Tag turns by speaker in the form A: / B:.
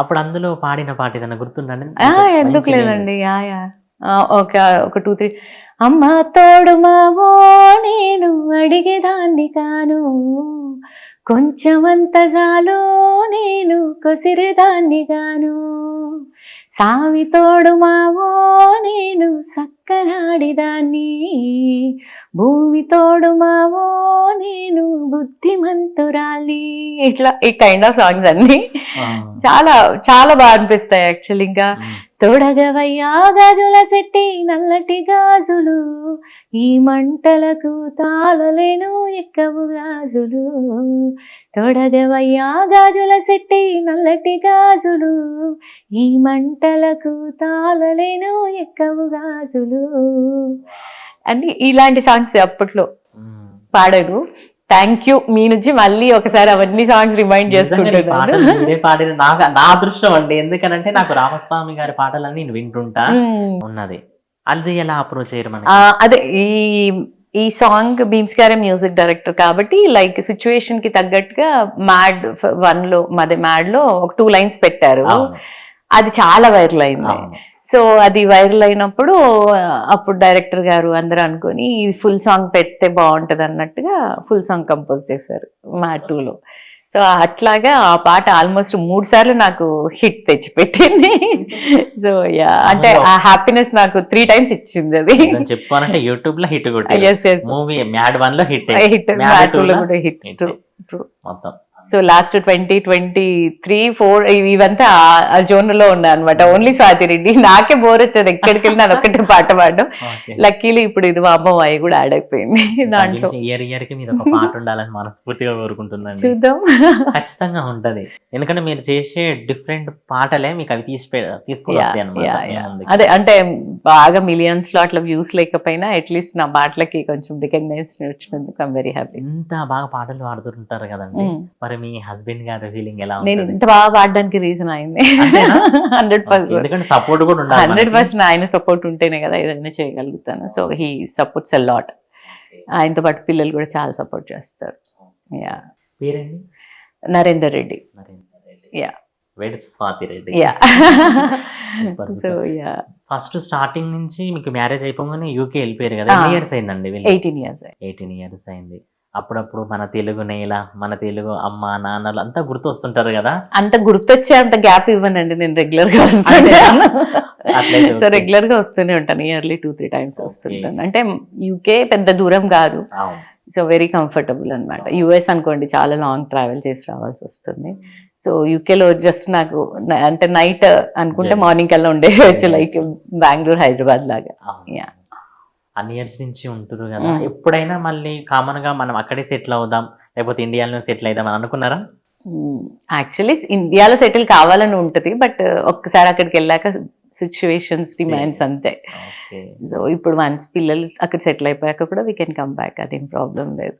A: అప్పుడు అందులో పాడిన పాట ఏదైనా గుర్తుందండి?
B: ఎందుకు
A: మంచి
B: లేదండి. Yeah okay. ఒక 2, 3 అమ్మ తోడు మావో నేను అడిగేదాన్ని కాను, కొంచెమంత జాలో నేను కొసిరేదాన్ని గాను, సామి తోడు మావో నేను సక్కనాడిదాన్ని, భూమి తోడు మావో నేను బుద్ధిమంతురాలి. ఇట్లా ఈ కైండ్ ఆఫ్ సాంగ్స్ అన్ని చాలా చాలా బాగా అనిపిస్తాయి యాక్చువల్లీ. ఇంకా తొడగవయ్యా గాజుల సెట్టి నల్లటి గాజులు, ఈ మంటలకు తాళలేను ఎక్కవు గాజులు, తొడగవయ్యా గాజుల సెట్టి నల్లటి గాజులు, ఈ మంటలకు తాళలేను ఎక్కవు గాజులు అని ఇలాంటి సాంగ్స్ అప్పట్లో పాడాను. Thank you. మీ నుంచి మళ్ళీ ఒకసారి అవన్నీ సాంగ్స్ రిమైండ్ చేసుకుంటున్నాను.
A: నా అదృష్టం అండి, ఎందుకనంటే నాకు రామస్వామి గారి పాటలన్నీ నేను వింటుంటా ఉన్నది. అది ఎలా అప్రోచ్ చేయడం?
B: అదే ఈ సాంగ్ భీమ్స్ గారే మ్యూజిక్ డైరెక్టర్ కాబట్టి లైక్ సిచ్యువేషన్ కి తగ్గట్టుగా మ్యాడ్ 1 లో మ్యాడ్ లో ఒక 2 లైన్స్ పెట్టారు. అది చాలా వైరల్ అయింది. సో అది వైరల్ అయినప్పుడు అప్పుడు డైరెక్టర్ గారు అందరూ అనుకుని ఫుల్ సాంగ్ పెడితే బాగుంటది అన్నట్టుగా ఫుల్ సాంగ్ కంపోజ్ చేశారు మ్యాడ్ 2 లో. సో అట్లాగా ఆ పాట ఆల్మోస్ట్ 3 సార్లు నాకు హిట్ తెచ్చిపెట్టింది. సో యా, అంటే ఆ హ్యాపీనెస్ నాకు 3 times ఇచ్చింది అది.
A: చెప్పాలంటే యూట్యూబ్ లో హిట్ మూవీ మ్యాడ్ 1 లో హిట్,
B: మ్యాడ్ 2 లో కూడా హిట్.
A: మొత్తం.
B: సో లాస్ట్ 2023, 2024 ఇవంతా ఆ జోన్ లో ఉన్నా అనమాట. ఓన్లీ స్వాతి రెడ్డి. నాకే బోర్ వచ్చేది ఎక్కడికి వెళ్ళినా ఒకటే పాట పాడడం. లక్కీలీ ఇప్పుడు ఇది మా అమ్మ వాయి కూడా యాడ్ అయిపోయింది దాంట్లో.
A: ఇయర్ కి మీరు ఒక పాట ఉండాలని మనస్ఫూర్తిగా కోరుకుంటున్నాను.
B: చూద్దాం, ఖచ్చితంగా
A: ఉంటది. ఎందుకంటే మీరు చేసే డిఫరెంట్ పాటలే మీకు అవి తీసుకొస్తాయి అన్నమాట.
B: అదే అంటే బాగా మిలియన్స్ లో అట్లా వ్యూస్ లేకపోయినా అట్లీస్ట్ నా పాటలకి కొంచెం రికగ్నైజేషన్ వచ్చినందుకు ఐఎమ్ వెరీ హ్యాపీ.
A: ఇంత బాగా పాటలు పాడుతుంటారు కదండి, మరి మీ హస్బెండ్ గారి ఫీలింగ్ ఎలా?
B: నేను ఇంత బాగా పాడడానికి రీజన్ అయింది 100%.
A: సపోర్ట్ కూడా ఉండాలి.
B: 100% ఆయన సపోర్ట్ ఉంటేనే కదా ఏదైనా చేయగలుగుతాను. So he supports a lot. ఆయనతో పాటు పిల్లలు కూడా చాలా సపోర్ట్ చేస్తారు. యా.
A: పేరేంటి?
B: Narender Reddy. Yeah.
A: Swathi Reddy.
B: Yeah. So yeah.
A: First starting నుంచి మీకు మ్యారేజ్ అయిపోగానే యూకే వెళ్ళిపోయారు కదా, ఎన్ని ఇయర్స్ అయిందండి? 18 years అయింది. అప్పుడప్పుడు మన తెలుగు నేల, మన తెలుగు అమ్మ నాన్నలు అంతా గుర్తొస్తుంటారు కదా.
B: అంత గుర్తొచ్చే అంత గ్యాప్ ఇవ్వనండి, నేను రెగ్యులర్ గా వస్తాను. సో రెగ్యులర్ గా వస్తూనే ఉంటాను, ఇయర్లీ 2-3 times వస్తుంటాను. అంటే యూకే పెద్ద దూరం కాదు, సో వెరీ కంఫర్టబుల్ అనమాట. యుఎస్ అనుకోండి చాలా లాంగ్ ట్రావెల్ చేసి రావాల్సి వస్తుంది. సో యూకేలో జస్ట్ నాకు అంటే నైట్ అనుకుంటే మార్నింగ్ కల్లా ఉండేవచ్చు, లైక్ బెంగళూరు, హైదరాబాద్ లాగా.
A: అన్ని ఇయర్స్ నుంచి ఉంటున్నారు కదా, ఎప్పుడైనా మళ్ళీ కామన్ గా మనం అక్కడే సెటిల్ అవుదాం లేకపోతే ఇండియాలో సెటిల్ అవుదాం అని అనుకున్నారా?
B: యాక్చువల్లీ ఇండియాలో సెటిల్ కావాలని ఉంటుంది, బట్ ఒక్కసారి అక్కడికి వెళ్ళాక సిచ్యువేషన్స్ డిమాండ్స్ అంతే. సో ఇప్పుడు వన్స్ పిల్లలు అక్కడ సెటిల్ అయిపోయాక కూడా వీ కెన్ కమ్ బ్యాక్, అదేం ప్రాబ్లం లేదు.